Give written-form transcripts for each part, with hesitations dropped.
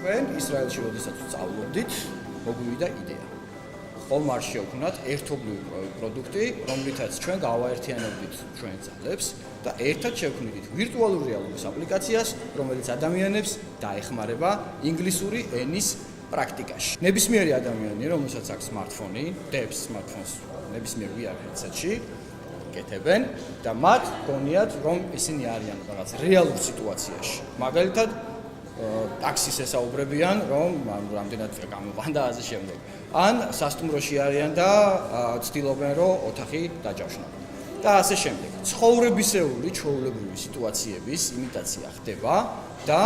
ჩვენ ისრაელში როდესაც ვსწავლობდით, მოგვივიდა იდეა. ხომ არ შევქმნათ ერთობლივი პროდუქტი, რომლითაც ჩვენ გავაერთიანებდით ჩვენ ძალებს და ერთად შევქმნით ვირტუალური რეალობის აპლიკაციას, რომელიც ადამიანებს დაეხმარება ინგლისური ენის პრაქტიკაში. ნებისმიერი ადამიანი, რომელსაც აქვს smartphone, დებს smartphones ნებისმიერ VRex-ში, კეთებენ და მათ გონიათ, რომ ისინი არიან რაღაც რეალურ სიტუაციაში. მაგალითად, ტაქსის ესაუბრებიან, რომ რამდენად გამოყვან და ასე შემდეგ. ან სასტუმროში არიან და ცდილობენ, რომ ოთახი დაჯავშნონ. და ასე შემდეგ. ცხოვრებისეული, ჩვეულებრივი სიტუაციების იმიტაცია ხდება და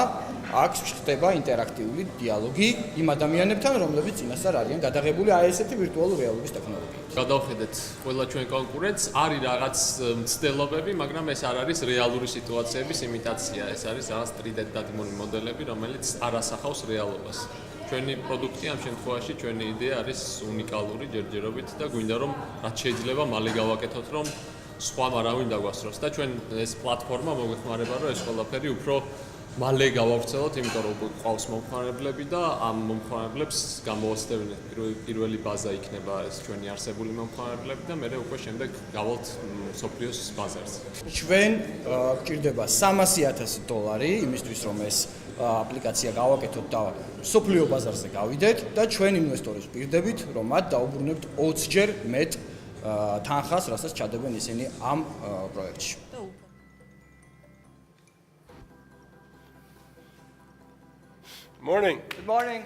აქ ხდება ინტერაქტიული დიალოგი იმ ადამიანებთან, რომლებიც წინასწარ არიან გადაღებული აი ესეთი ვირტუალური რეალობის ტექნოლოგიით. გადავხედეთ ყველა ჩვენ კონკურენტს, არის რაღაც მცდელობები, მაგრამ ეს არ არის რეალური სიტუაციების იმიტაცია, ეს არის რაღაც 3D დადგმული მოდელები, რომელიც არ ასახავს რეალობას. ჩვენი პროდუქტი ამ შემთხვევაში, ჩვენი იდეა არის უნიკალური ჯერჯერობით და გვინდა რომ რაც შეიძლება მალე გავაკეთოთ, რომ სხვა არავინ დაგვასწროს და ჩვენ ეს პლატფორმა მოგვეხმარება, რომ ეს ყველაფერი უფრო მალე გავავრცელოთ, იმიტომ რომ გვყავს მომხმარებლები და ამ მომხმარებლებს გამოვაცდევინეთ. პირველი ბაზა იქნება ეს ჩვენი არსებული მომხმარებლები და მე უკვე შემდეგ გავალთ სოფლიოს ბაზარზე. ჩვენ გვჭირდება $300,000 იმისთვის, რომ ეს აპლიკაცია გავაკეთოთ და სოფლიო ბაზარზე გავიდეთ და ჩვენ ინვესტორის ვპირდებით, რომ მათ დაუბრუნებთ 20-ჯერ მეტ თანხას, რასაც ჩადებენ ისინი ამ პროექტში. Morning. Good morning.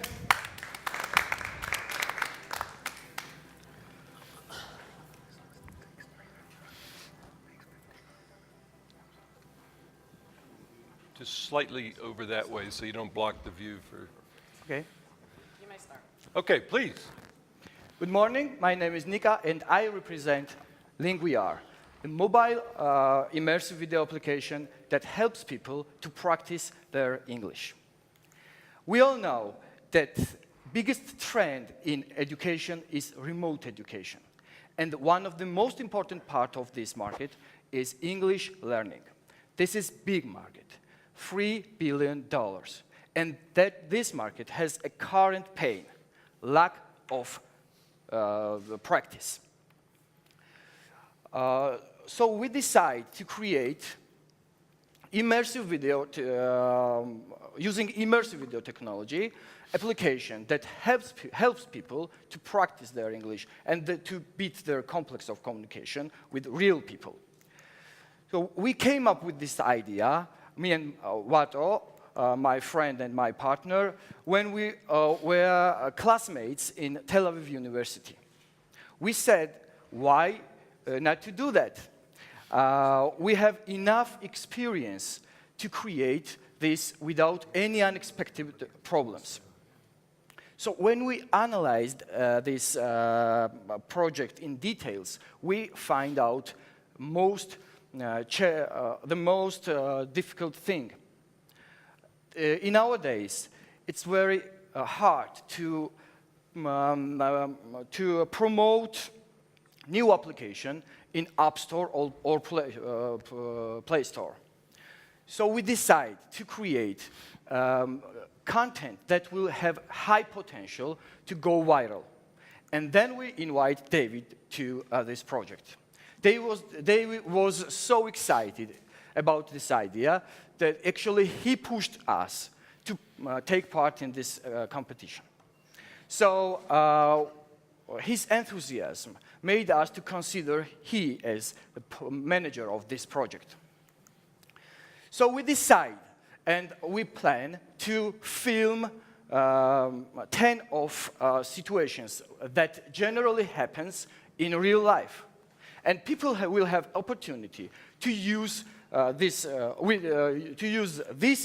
Just slightly over that way so you don't block the view for... Okay. You may start. Okay, please. Good morning. My name is Nika and I represent LING-wi-ari, a mobile immersive video application that helps people to practice their English. We all know that the biggest trend in education is remote education. And one of the most important part of this market is English learning. This is big market, $3 billion. And that this market has a current pain, lack of practice. So we decide to create immersive video, using immersive video technology, application that helps people to practice their English and to beat their complex of communication with real people. So we came up with this idea, me and Wato, my friend and my partner, when we were classmates in Tel Aviv University. We said, why not to do that? We have enough experience to create this without any unexpected problems. So when we analyzed this project in details, we find out the most difficult thing. In our days, it's very hard to promote new application in App Store or Play Store. So we decide to create content that will have high potential to go viral. And then we invite David to this project. David was so excited about this idea that actually he pushed us to take part in this competition. So his enthusiasm made us to consider he as the manager of this project. So we decide and we plan to film 10 of situations that generally happens in real life. And people will have opportunity to use this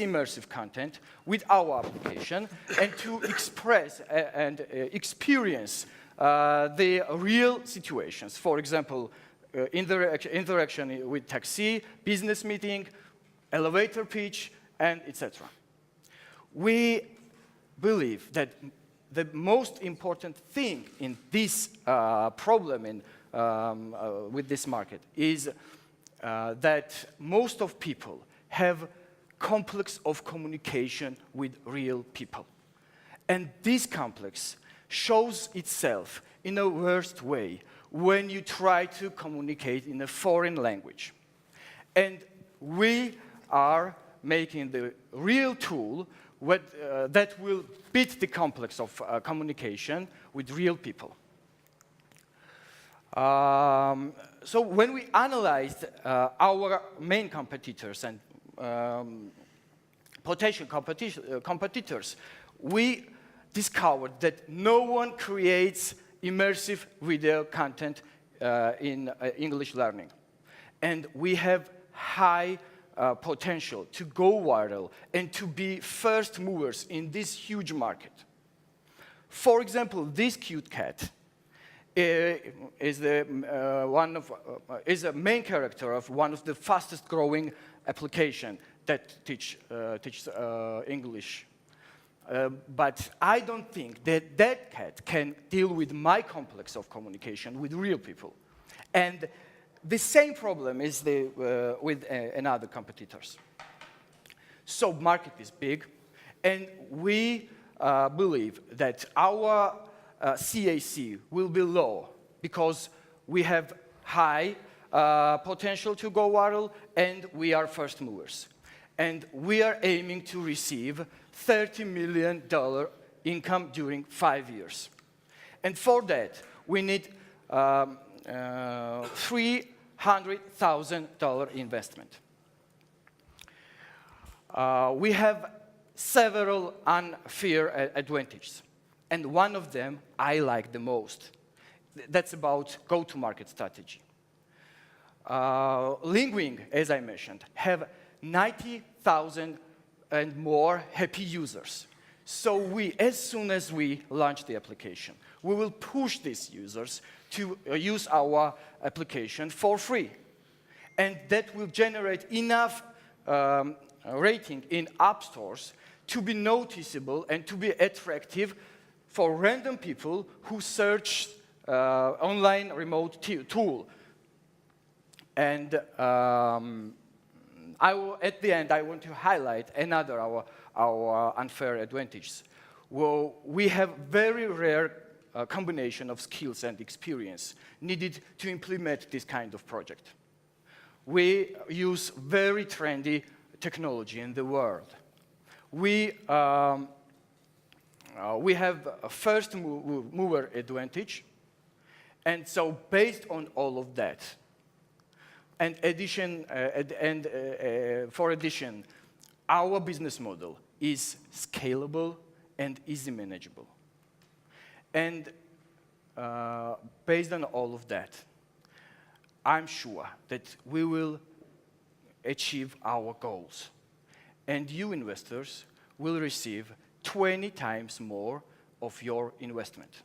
immersive content with our application and to express and experience the real situations. For example, interaction with taxi, business meeting, elevator pitch, and etc. We believe that the most important thing in this problem with this market is that most of people have complex of communication with real people. And this complex shows itself in a worst way when you try to communicate in a foreign language. And we are making the real tool that will beat the complex of communication with real people. So when we analyzed our main competitors and potential competitors, we discovered that no one creates immersive video content in English learning. And we have high potential to go viral and to be first movers in this huge market. For example, this cute cat is a main character of one of the fastest growing applications that teach English. But I don't think that that cat can deal with my complex of communication with real people. And the same problem is with another competitors. So market is big, and we believe that our CAC will be low because we have high potential to go viral, and we are first movers. And we are aiming to receive $30 million income during 5 years. And for that, we need $300,000 investment. We have several unfair advantages, and one of them I like the most. That's about go-to-market strategy. Lingwing, as I mentioned, have 90,000 and more happy users. So as soon as we launch the application, we will push these users to use our application for free. And that will generate enough rating in app stores to be noticeable and to be attractive for random people who search online remote tool. And at the end, I want to highlight another our unfair advantages. Well, we have very rare combination of skills and experience needed to implement this kind of project. We use very trendy technology in the world. We have a first mover advantage, and so based on all of that, for addition, our business model is scalable and easy manageable. And based on all of that, I'm sure that we will achieve our goals. And you investors will receive 20 times more of your investment.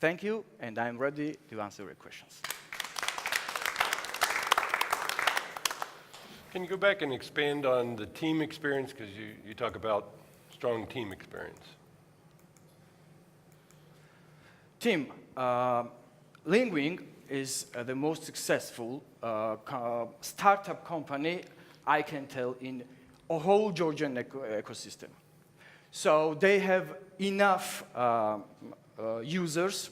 Thank you, and I'm ready to answer your questions. Can you go back and expand on the team experience? Because you talk about strong team experience. Team, Lingwing is the most successful startup company I can tell in a whole Georgian ecosystem. So they have enough users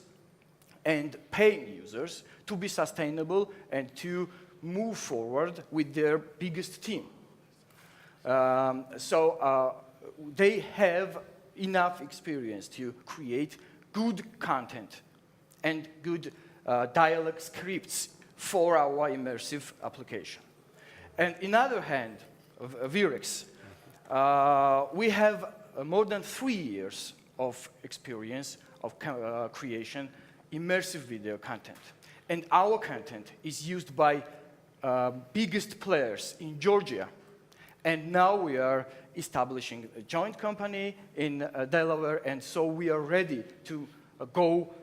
and paying users to be sustainable and to move forward with their biggest team. They have enough experience to create good content and good dialogue scripts for our immersive application. And on the other hand, VRex, we have more than 3 years of experience of creation immersive video content. And our content is used by biggest players in Georgia. And now we are establishing a joint company in Delaware, and so we are ready to go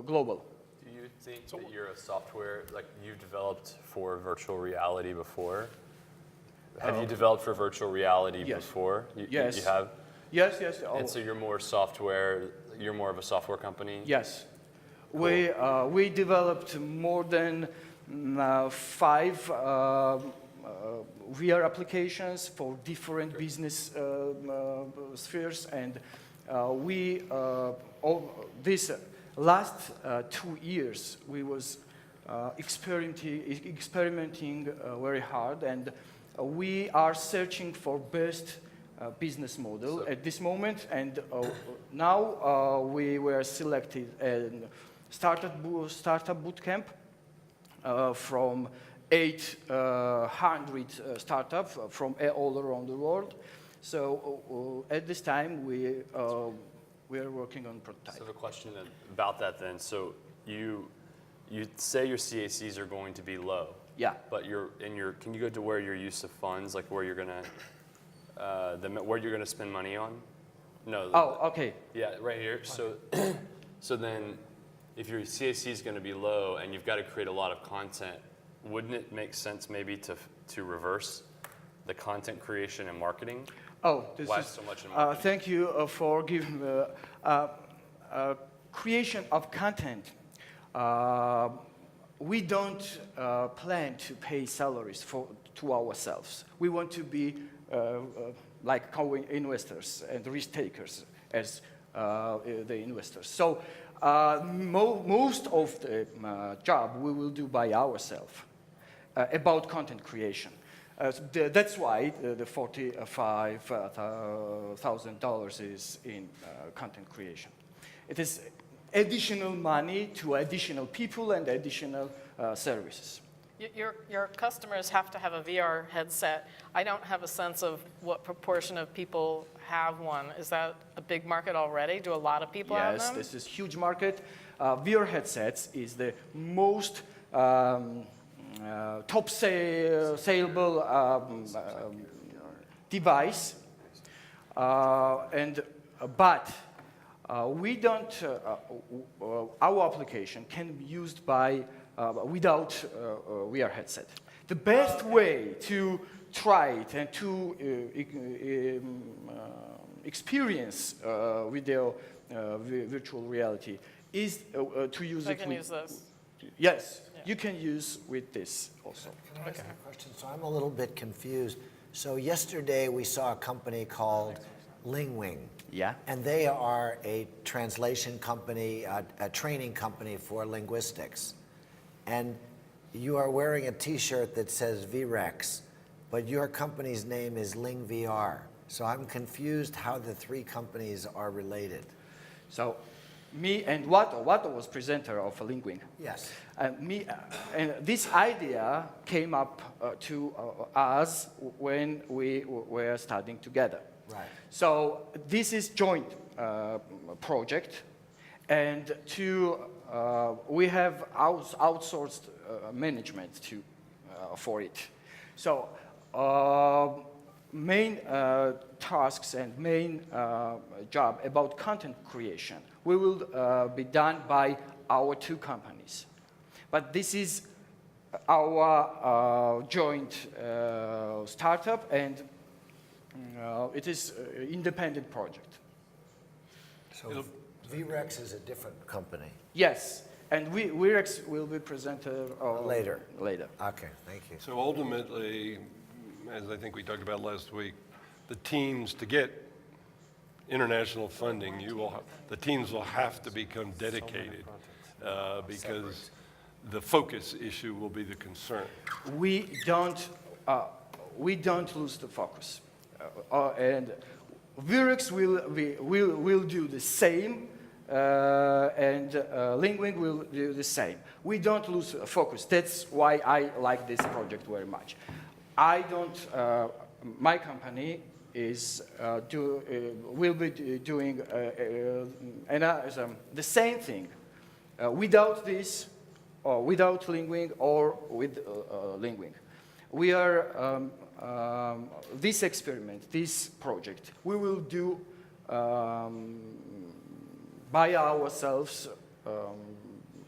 global. Do you think that you're a software, like you developed for virtual reality before? Have you developed for virtual reality before? Yes. You have? Yes, yes. And so you're more software, you're more of a software company? Yes. Cool. We developed more than 5 VR applications for different business spheres, and This last 2 years, we was experimenting very hard, and we are searching for best business model at this moment, and now we were selected in startup bootcamp from 800 startups from all around the world. So at this time, we are working on prototype. So I have a question about that then. So you say your CACs are going to be low. Yeah. But can you go to where your use of funds, like where you're gonna spend money on? No. Oh, okay. Yeah, right here. So, so then, if your CAC is going to be low and you've got to create a lot of content, wouldn't it make sense maybe to reverse the content creation and marketing? Oh, Why so much in marketing? thank you for giving creation of content. We don't plan to pay salaries to ourselves. We want to be like co-investors and risk takers as the investors. So most of the job we will do by ourselves about content creation. That's why the $45,000 is in content creation. It is additional money to additional people and additional services. Your customers have to have a VR headset. I don't have a sense of what proportion of people have one. Is that a big market already? Do a lot of people have them? Yes, this is a huge market. VR headsets is the most top saleable device, but we don't. Our application can be used by without VR headset. The best way to try it and to experience video virtual reality is to use I it. can use this. Yes, you can use with this also. Can I ask a question? So I'm a little bit confused. So yesterday we saw a company called Lingwing. Yeah. And they are a translation company, a training company for linguistics. And you are wearing a T-shirt that says VRex, but your company's name is Lingv-i-Ari. So I'm confused how the three companies are related. So me and Watto was presenter of Lingwing. Yes. And this idea came up to us when we were studying together. Right. So this is joint project, and we have outsourced management for it. So main tasks and main job about content creation will be done by our two companies. But this is our joint startup, and it is an independent project. So VRex is a different company. Yes, and VRex will be presented Later. Later. Okay, thank you. So ultimately, as I think we talked about last week, the teams to get international funding, the teams will have to become dedicated because the focus issue will be the concern. We don't lose the focus, and VRex will do the same, and Lingwing will do the same. We don't lose focus. That's why I like this project very much. My company will be doing the same thing without this, or without Lingwing, or with Lingwing. We are this experiment, this project, we will do by ourselves,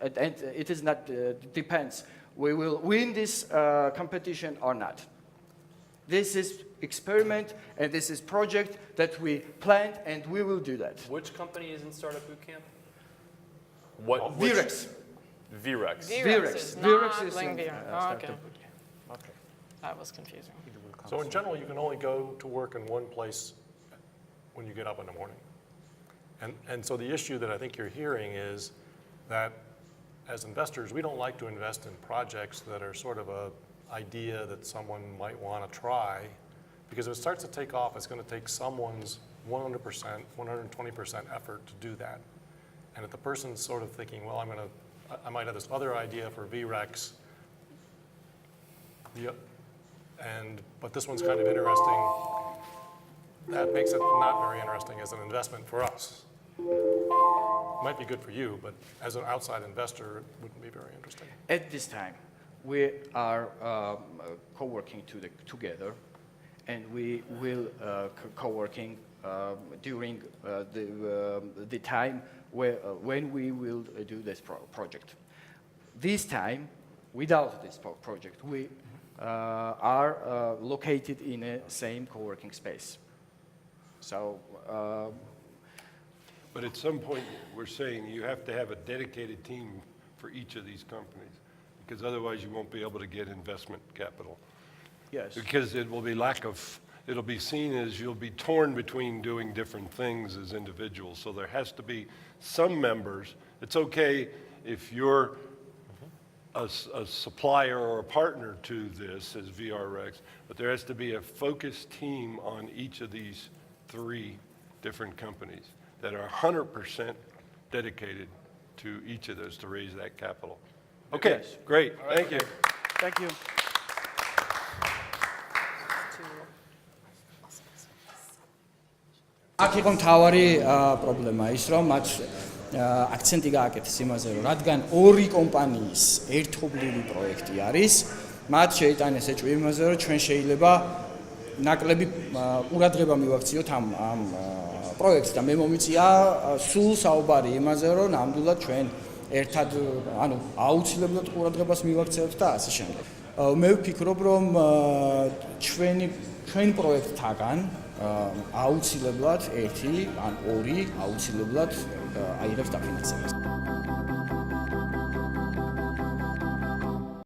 and it is not depends. We will win this competition or not. This is experiment, and this is project that we planned, and we will do that. Which company is in Startup Bootcamp? VRex. VRex. VRex is not Lingv-i-Ari. Oh, okay. Okay. That was confusing. So in general, you can only go to work in one place when you get up in the morning. And so the issue that I think you're hearing is that as investors, we don't like to invest in projects that are sort of an idea that someone might want to try, because if it starts to take off, it's going to take someone's 100%, 120% effort to do that. And if the person's sort of thinking, well, I might have this other idea for VRex, but this one's kind of interesting, that makes it not very interesting as an investment for us. It might be good for you, but as an outside investor, it wouldn't be very interesting. At this time, we are co-working together, and we will co-working during the time when we will do this project. This time, without this project, we are located in a same co-working space. So. But at some point, we're saying you have to have a dedicated team for each of these companies, because otherwise you won't be able to get investment capital. Yes. Because it will be it'll be seen as you'll be torn between doing different things as individuals. So there has to be some members. It's okay if you're a supplier or a partner to this as VRex, but there has to be a focused team on each of these 3 different companies that are 100% dedicated to each of those to raise that capital. Okay, Yes. great, thank you. Thank you. აქ იყო მთავარი პრობლემა ის, რომ მათ აქცენტი გააკეთეს იმაზე, რომ რადგან 2 კომპანიის ერთობლივი პროექტი არის, მათ შეიტანეს ეჭვი იმაზე, რომ ჩვენ შეიძლება ნაკლები ყურადღება მივაქციოთ ამ პროექტს და მე მომიწია სულ საუბარი იმაზე, რომ ნამდვილად ჩვენ ერთად, ანუ აუცილებლად ყურადღებას მივაქცევთ და ასე შემდეგ. მე ვფიქრობ, რომ ჩვენ პროექტთაგან აუცილებლად 1 ან 2 აუცილებლად აიღებს დაფინანსებას.